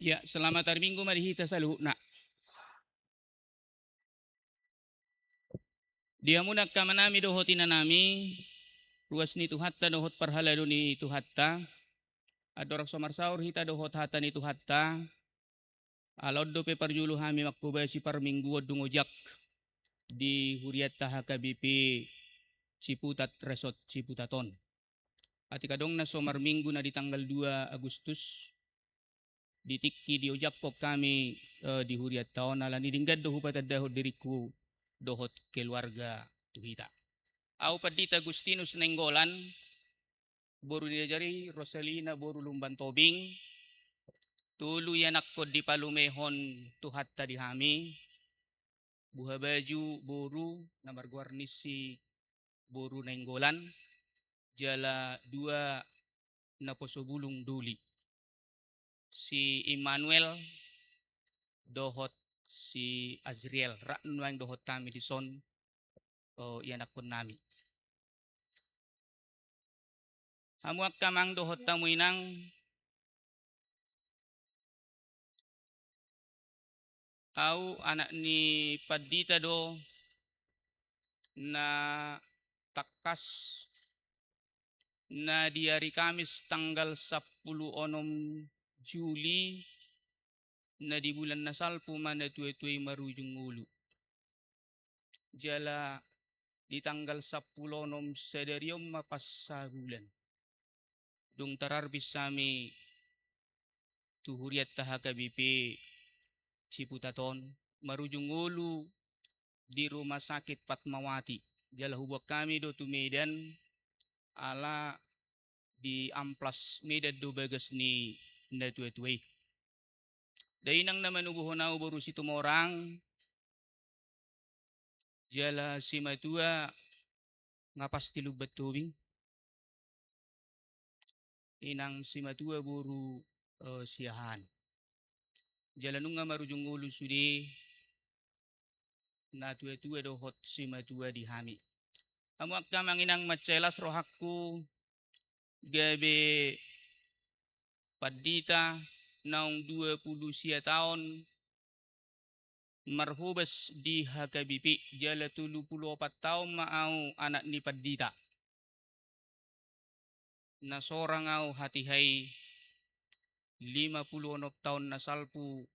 Ya, selamat hari Minggu marihita sa luhuna. Dia muna kamanami dohotina nami, ruas ni tuhatta dohot parhalado ni tuhatta, adorak somarsaur hita dohot hata ni tuhatta, alod do pe parjulu hami makubay si parminggu dungojak di huriat taha KBP Ciputat Resort Ciputaton. At ikadong na somarminggu na di tanggal 2 Agustus, di tikki di ojak po kami di huriat taon, ala nidinggad do hupat dahot diriku dohot keluarga tuhita. Au padita Agustinus Nenggolan, boru jari Rosalina boru lumban tobing, tulu yanak ko di palumehon tuhat tadi hami, buha baju boru namar guarnisi boru Nenggolan, jala dua na posobulung duli. Si Emmanuel dohot si Azriel, raknuang dohot kami di son, yanak pun nami. Hamuak kamang dohot tamuinang au anak ni Padita do na takas na di hari Kamis tanggal 10 Juli na di bulan nasalpu mana tuwe-tuwe marujung ulu. Jala di tanggal 10 sedarium mapasa bulan. Dung tararbis sami tuhuriat taha KBP Ciputaton marujung ulu di rumah sakit Fatmawati. Jala hubak kami do tu Medan ala di amplas Medan do bagas ni na tuwe-tuwe. Dainang naman ubuhonaw baru si tumorang, jala si matua ngapas tilug batubing. Inang si matua buru siyahan. Jala nung nga marujung ulo sudi, na tuwa-tuwa dohot si matua di hami. Amuak kamang inang matselas rohakku, gabi padita naong 20 tahun, marhubas di HKBP, jala 34 tahun maaw anak ni Padita. Na sorang au hatihay 56 tahun na salpu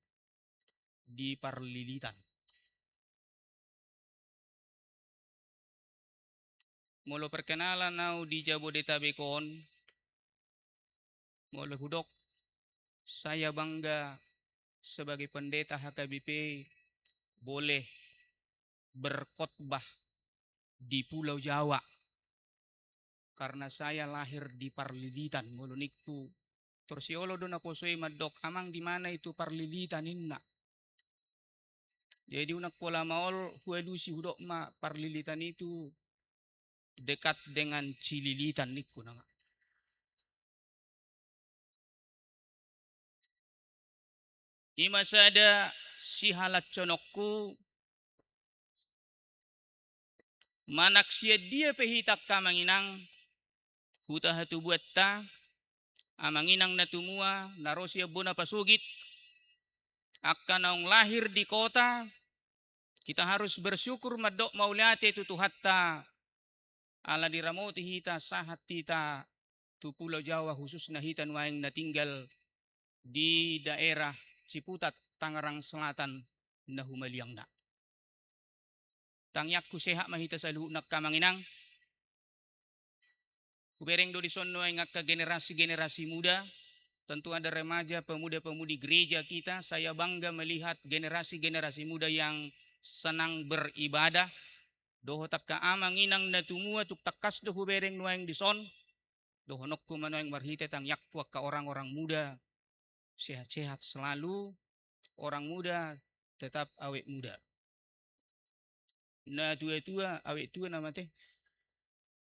di Parlilitan. Molo perkenalan au di Jabodetabekon, molo hudok, saya bangga sebagai pendeta HKBP boleh berkhotbah di Pulau Jawa. Karena saya lahir di Parlilitan, molo nikku. Terus yolo do na posoi madok, amang di mana itu Parlilitan inna. Jadi unak pola maol huelusi hudok ma Parlilitan itu dekat dengan Cililitan niku nama. Ima sada si halat conokku manak siya dia pehitak kamanginang huta hatu buat ta amanginang natumua narosya bona pasugit akan naong lahir di kota kita harus bersyukur madok mauliate itu hatta ala diramoti hita sahat hita tu Pulau Jawa khusus na hitan waing natinggal di daerah Ciputat Tangerang Selatan na humaliang na. Tangyak ku sehat mahita sa lunak kamanginang. Kubereng do di sono ay ngaka generasi-generasi muda. Tentu ada remaja, pemuda-pemudi gereja kita. Saya bangga melihat generasi-generasi muda yang senang beribadah. Doho tak kaamanginang na tumua tuk takas do kubereng nuang di son. Dohonok ku manoeng marhita tang yakwa ka orang-orang muda. Sehat-sehat selalu. Orang muda tetap awet muda. Na tua-tua awet tua nama teh.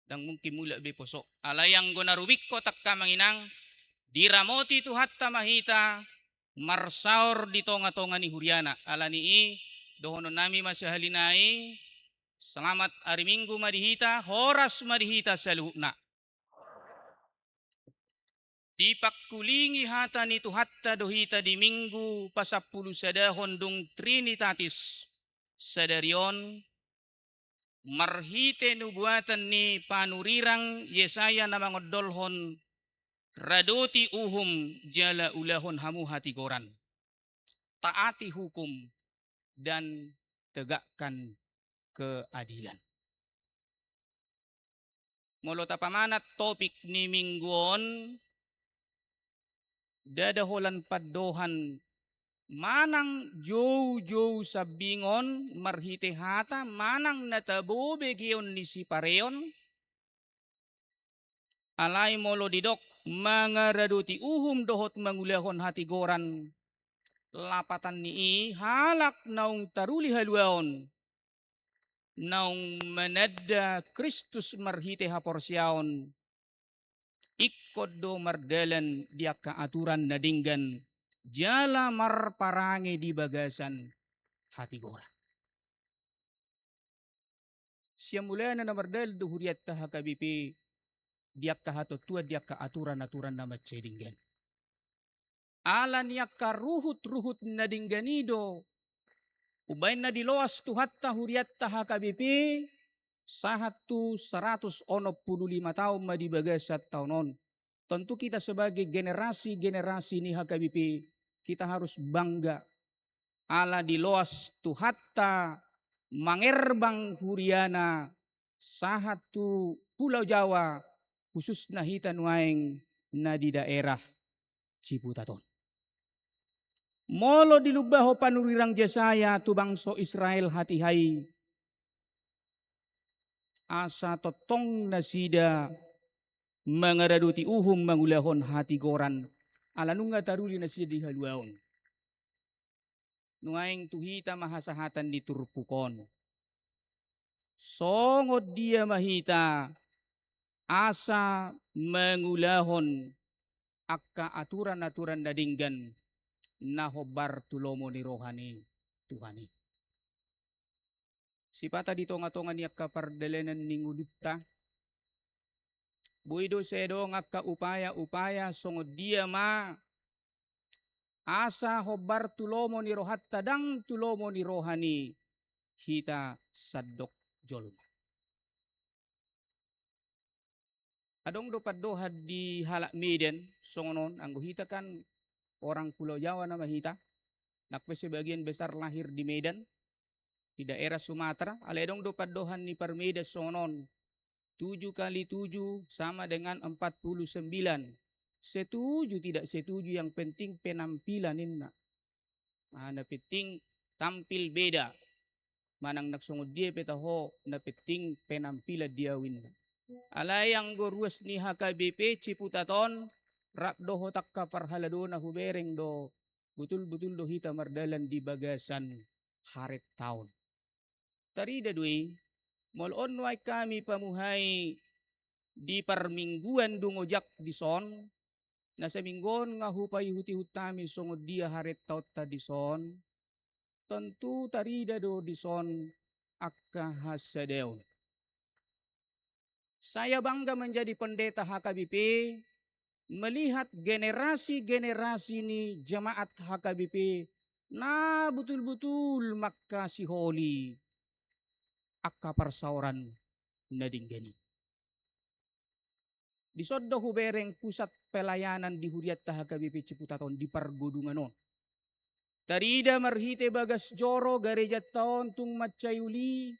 Dan mungkin mula be posok. Alayang gonarubik ko takka manginang diramoti tu hatta mahita marsaur di tonga-tonga ni Huriana. Alani i dohono nami masahalinai selamat hari Minggu madihita horas madihita saluhna. Dipakkulingi hata ni tuhatta dohita di minggu pasapulu sadahon dung Trinitatis sadarion marhite nubuatan ni panurirang Yesaya na mangodolhon radoti uhum jala ulahon hamu hati goran. Taati hukum dan tegakkan keadilan. Molo tapamanat topik ni mingguon dadaholan paddohan manang jow sabingon marhite hata manang natabo begion ni si pareon alay molo didok mga raduti uhum dohot mangulahon hati goran lapatan ni halak naung taruli haluaon naung manada Kristus marhite haporsyaon ikod do mardalan dia kaaturan na dinggan jala marparange di bagasan hati gora. Siya mula na namardal do huriyat taha kabipi diak kahatotua diak kaaturan-aturan na matsedinggan. Ala niyak karuhut-ruhut na dingganido ubay na diloas tuhat huriyat taha kabipi sahat tu 165 tahun madibagasat tahunon. Tentu kita sebagai generasi-generasi ni HKBP kita harus bangga ala diloas tu hatta mangerbang huriana sahatu Pulau Jawa khusus nahitan waeng na di daerah Ciputaton. Molo dilubaho panurirang Jesaya tu bangso Israel hatihai asa totong nasida mangaraduti uhum mangulahon hati goran alanunga taruli nasida di haluaon. Nuaing tuhita mahasahatan di turpukon. Songod dia mahita asa mengulahon akka aturan-aturan dadinggan nahobar tulomo ni rohani Tuhani. Sipata di tonga-tonga ni akka pardelenan ningudutta. Buido sedo ngakka upaya-upaya songod dia ma asa hobar tulomo ni rohat tadang tulomo ni rohani hita sadok jolma. Adong do paddohad di halak Medan songonon anggo hita kan orang Pulau Jawa na mahita nakpe sebagian besar lahir di Medan di daerah Sumatera aledong do paddohan ni Parmeda songonon 7 kali 7 sama dengan 49. Setuju tidak setuju yang penting penampilan inna. Na penting tampil beda. Manang nagsungod dia petaho na penting penampilan dia winna. Alayang goruas ni HKBP Ciputaton rap do hotak ka parhalado na hubereng do betul-betul do hita mardalan di bagasan haret taon. Tarida dui molon way kami pamuhay di parmingguan dungojak di son na sa minggon nga hupay huti-hutami sungod dia haret taot ta di son tentu tarida do di son akka hasadeon. Saya bangga menjadi pendeta HKBP melihat generasi-generasi ni jemaat HKBP na betul-betul makasih holi akka persauran na dinggani. Di soddo hubereng pusat pelayanan di Huriat HKBP Ciputaton di Pargodunganon. Tarida marhite bagas joro garejat taon tung macayuli.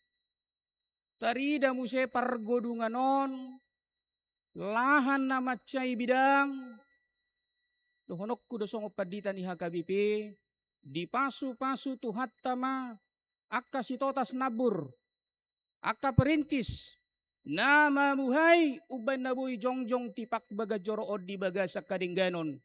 Tarida muse Pargodunganon. Lahan na macay bidang. Tuhonok ko dosong padita ni HKBP. Di pasu-pasu tuhat tama. Akka sitotas nabur. Akka perintis. Na mamuhay uban na buhay jongjong tipak baga jorood di baga sa kadingganon.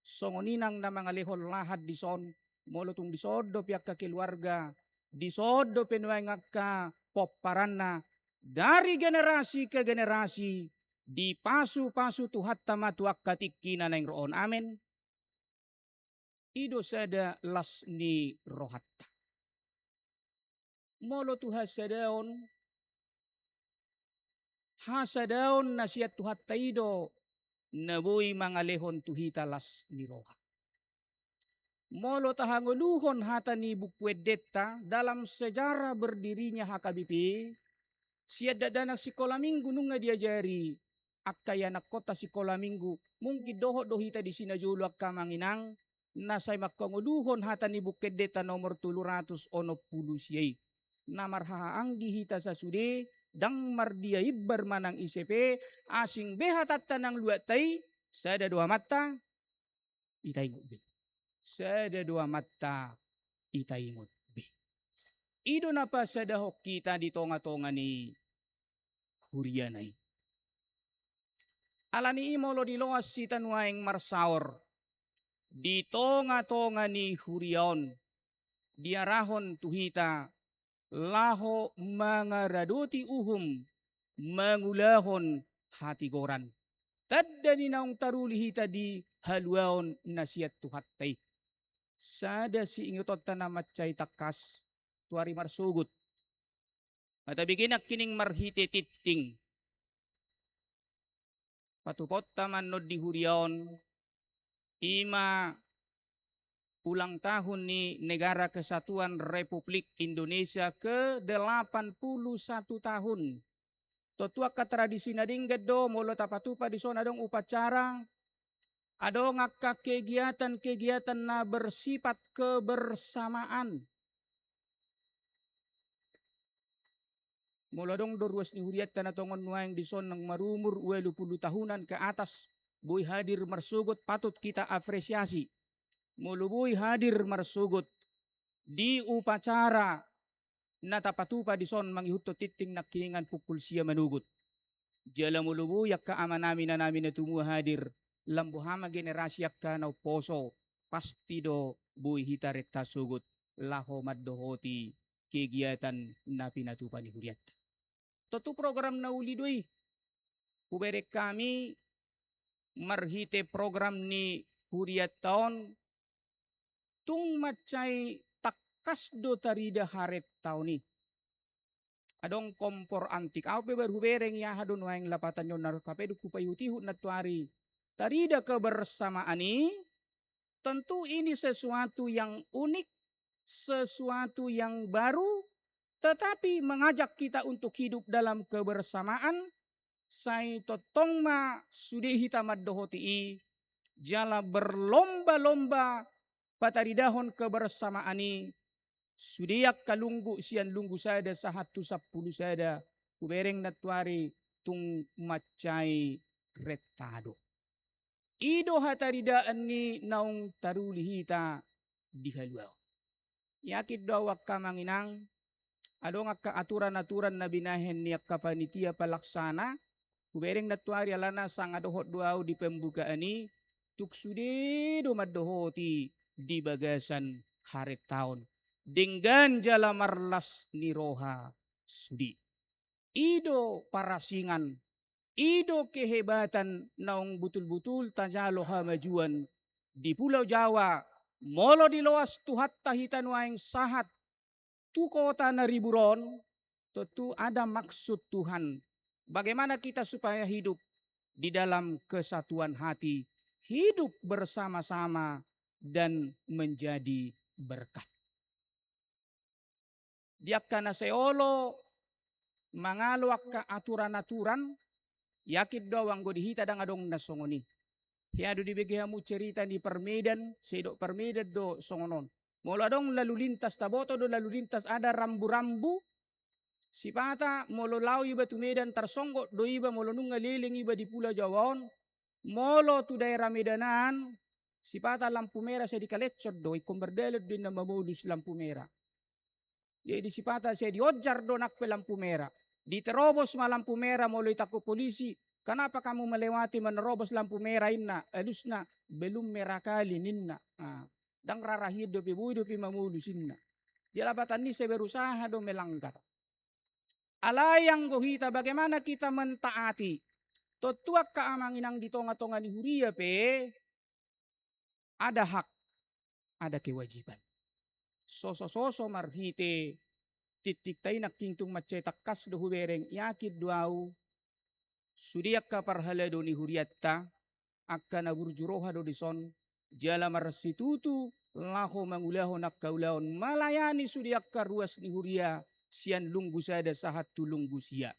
Songoninang na mga lihol lahad di son. Molotong di sodo piyak ka keluarga. Di sodo penuay ngaka poparan na. Dari generasi ke generasi. Di pasu-pasu tuhat tamatuak katikina na yung roon. Amen. Ido sada las ni rohatta. Molo tuha sadaon. Hasadaon na siya tuhat taido nabuy mangalehon tuhita las ni roha. Molo tahanguluhon hata ni bukwedeta dalam sejarah berdirinya HKBP, siya dadanak sikola minggu nung nga diajari akkaya nak kota sikola minggu mungkin doho dohita di sinajulu akka manginang nasay makkanguluhon hata ni bukwedeta nomor 310 siyay. Namarhaanggi hita sa sudi dang mardia ibbar manang ICP asing behatatta ng luatay sada dua mata itay ngutbi. Sada dua mata itay ngutbi. Ido na pa sa dahok kita di tonga-tonga ni Hurianay. Alani imolo di loas si tanuaing marsaor. Di tonga-tonga ni Hurion. Diarahon tuhita laho mangaraduti uhum mangulahon hati goran. Tadda ni naong tarulihita di haluaon nasiat tuhattay. Sada si ingutot na matchay takas tuari marsugut. Matabiginak kining marhite titting. Patupot taman no di Hurion ima ulang tahun ni Negara Kesatuan Republik Indonesia ke-81 tahun. Totua ka tradisi na dinggad do, molo tapatupa di sona dong upacara, ado ngakka kegiatan-kegiatan na bersifat kebersamaan. Molo dong doruas ni huriat na tongon nuayang di son ng marumur 20 tahunan ke atas, boy hadir marsugot patut kita apresiasi. Mulubuy hadir marsugot di upacara na tapatupa di son manghihuto titing nakiningan pukul siya manugot. Jala mulubuy yak kaama namin na tumuha hadir lambuhama generasi yak ka na poso pasti do buy hitaret tasugot laho maddohoti kegiatan na pinatupa ni Huriat. Totu program na ulidoy. Kuberek kami marhite program ni Huriat taon tung macay takas do tarida haret taon ni. Adong kompor antik. Aw pe berhubereng ya hadon waeng lapatan yon narkapedu kupayutihu na tuari. Tarida kebersamaan ini tentu ini sesuatu yang unik, sesuatu yang baru, tetapi mengajak kita untuk hidup dalam kebersamaan. Sai totong ma sudi hitamad dohoti jala berlomba-lomba pataridahon kebersamaan ini. Sudiak kalunggu sian lunggu sada sahatu 10 sada kubereng natuari tung macai retado. Ido hataridaan ni naung tarulihita di haluaw. Yakit daw ka manginang ado nga aturan-aturan na binahen ni kapanitia palaksana kubereng natuari alana sang adohot duaw di pembukaan ni tuksudi do maddohoti di bagasan haret taon. Dinggan jala marlas ni roha sudi. Ido parasingan, ido kehebatan naung butul-butul tajalo hamajuan di Pulau Jawa, molo di loas tuhat tahitan waeng sahat tu kota na riburon, tentu ada maksud Tuhan. Bagaimana kita supaya hidup di dalam kesatuan hati, hidup bersama-sama dan menjadi berkat. Diak kana seolo mangalo ka aturan-aturan yakit daw ang godihita dang adong nasongoni. Hiado di begihamu cerita di Permedan, sedok Permedan do songonon. Molo dong lalu lintas taboto do lalu lintas ada rambu-rambu. Si pata molo lau iba tu Medan tersonggok do iba molo nunga liling iba di Pulau Jawaon. Molo tu daerah Medanan si pata lampu merah saya dikalecot do ikom berdelet din na mamodus lampu merah. Jadi si pata saya diojar do nakpe lampu merah. Diterobos ma lampu merah molo itako polisi. Kenapa kamu melewati menerobos lampu merah inna? Elusna belum merah kali ninna. Dang rarahid do pibuy do pimamulus inna. Jalabatan ni saya berusaha do melanggar. Alayang gohita bagaimana kita mentaati. Totuak kaamanginang di tonga-tonga ni Huria pe. Ada hak, ada kewajiban. Soso-soso marhite titik tay naktingtung macetak kas do hubereng yakit duau sudiak ka parhala do ni huriatta akan burjuroha do dison jala marsitutu laho mangulahu nakkaulaon malayani sudiak karuas ni huria sian lunggu sada sahat tulunggu sia.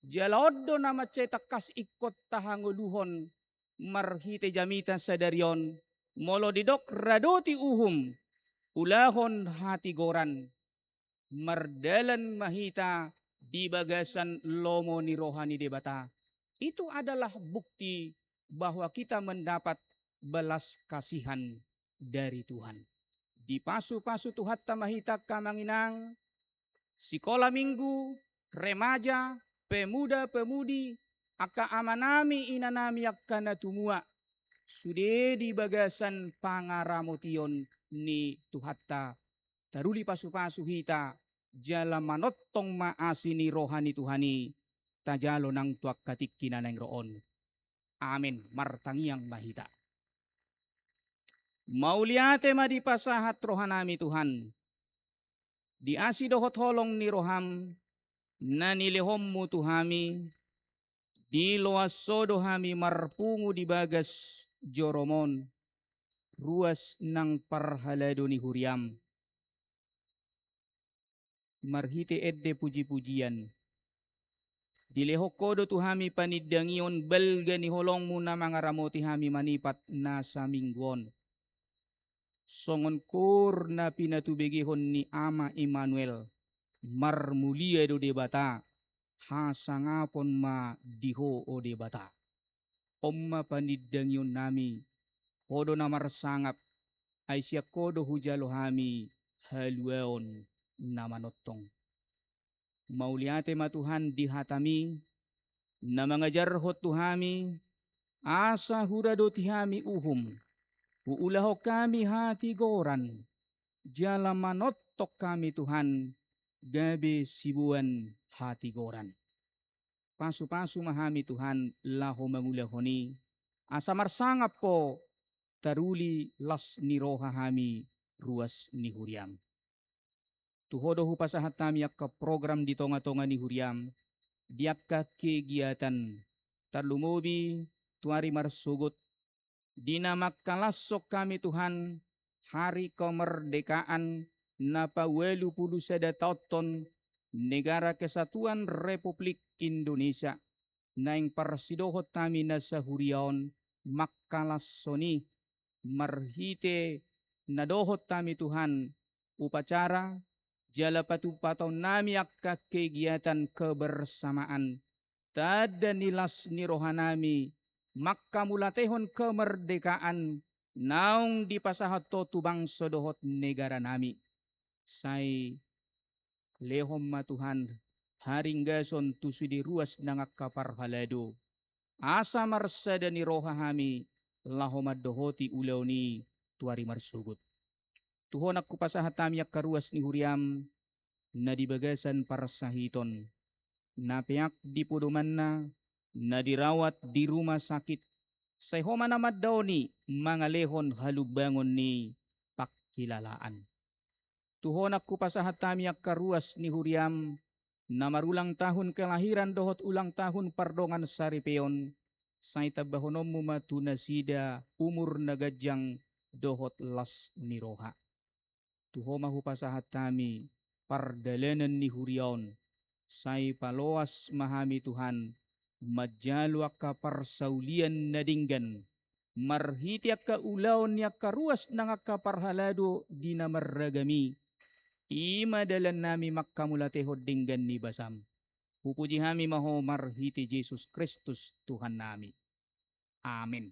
Jala oddo nama cetak kas ikot tahanguluhon marhite jamita sadarion molo didok radoti uhum ulahon hati goran mardalan mahita di bagasan lomo ni rohani debata. Itu adalah bukti bahwa kita mendapat belas kasihan dari Tuhan. Di pasu-pasu Tuhan tamahita kamanginang, sekolah minggu, remaja, pemuda-pemudi, aka amanami inanami akkana tumua. Sude di bagasan pangaramotion ni Tuhatta. Taruli pasu-pasu hita, jala manottong maasi ni rohani Tuhani, tajalo nang tuak katik kinanang roon. Amin. Martangiang mahita. Mauliate madipasahat rohanami Tuhan. Di asi dohot holong ni roham, na nilehom mo Tuhami, di loaso dohami marpungu di bagas joromon, ruas ng parhalado ni huriam. Marhite edde puji-pujian. Dilehok kodo Tuhami panidangion belga ni holong mo na mga ramoti hami manipat na sa mingguon. Songon kur na pinatubigihon ni Ama Emmanuel, marmulia do debata, hasangapon ma diho o debata. Omma panidangyon nami, kodo na marsangap, ay siya kodo hujalo hami, haluaon na manotong. Mauliate matuhan dihatami, na mga jarhot tuhami, asa hurado tihami uhum, uulaho kami hati goran, jala manottok kami Tuhan, gabi sibuan hati goran. Pasu-pasu mahami Tuhan, laho mangulahoni, asa marsangap po, taruli las ni roha hami, ruas ni huriam. Tuhodo hupasahat nami akka program di tonga-tonga ni huriam, diakka kegiatan, tarlumobi, tuari marsugut, dinamakalasok kami Tuhan, hari kemerdekaan na pawelu puluh sada taon negara kesatuan Republik Indonesia naing parsidohot kami na sa huriaon makalasoni marhite nadohot kami Tuhan upacara jala patupataw nami akka kegiatan kebersamaan tada nilas ni rohanami makamulatehon kemerdekaan naung dipasahat to tubang sodohot negara nami. Say lehom matuhan haring gason tusudi ruas nangakaparhalado. Asa marsada ni roha hami lahomad dohoti ulaw ni tuari marsugut. Tuhon aku pasahat tami karuas ni huriam na dibagasan parsahiton. Napiak di puduman na dirawat di rumah sakit. Sayhoma namad daw ni mga lehon halubangon ni pakilalaan. Tuhon aku pasahat tami karuas ni huriam na marulang tahun kelahiran dohot ulang tahun pardongan saripeon. Say tabahonom mo matunasida umur nagajang dohot las ni roha. Tuhoma hupasahat tami pardalanan ni huriaon. Say paloas mahami Tuhan, madjalo ka parsaulian na dinggan, marhiti ka ulaw niya karuas na nga kaparhalado di na marragami, imadalan nami makkamulatehod dinggan ni basam. Pupuji hami maho marhiti Jesus Kristus Tuhan nami. Amen.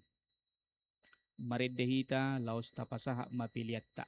Maridahita laos tapasaha mapiliatta.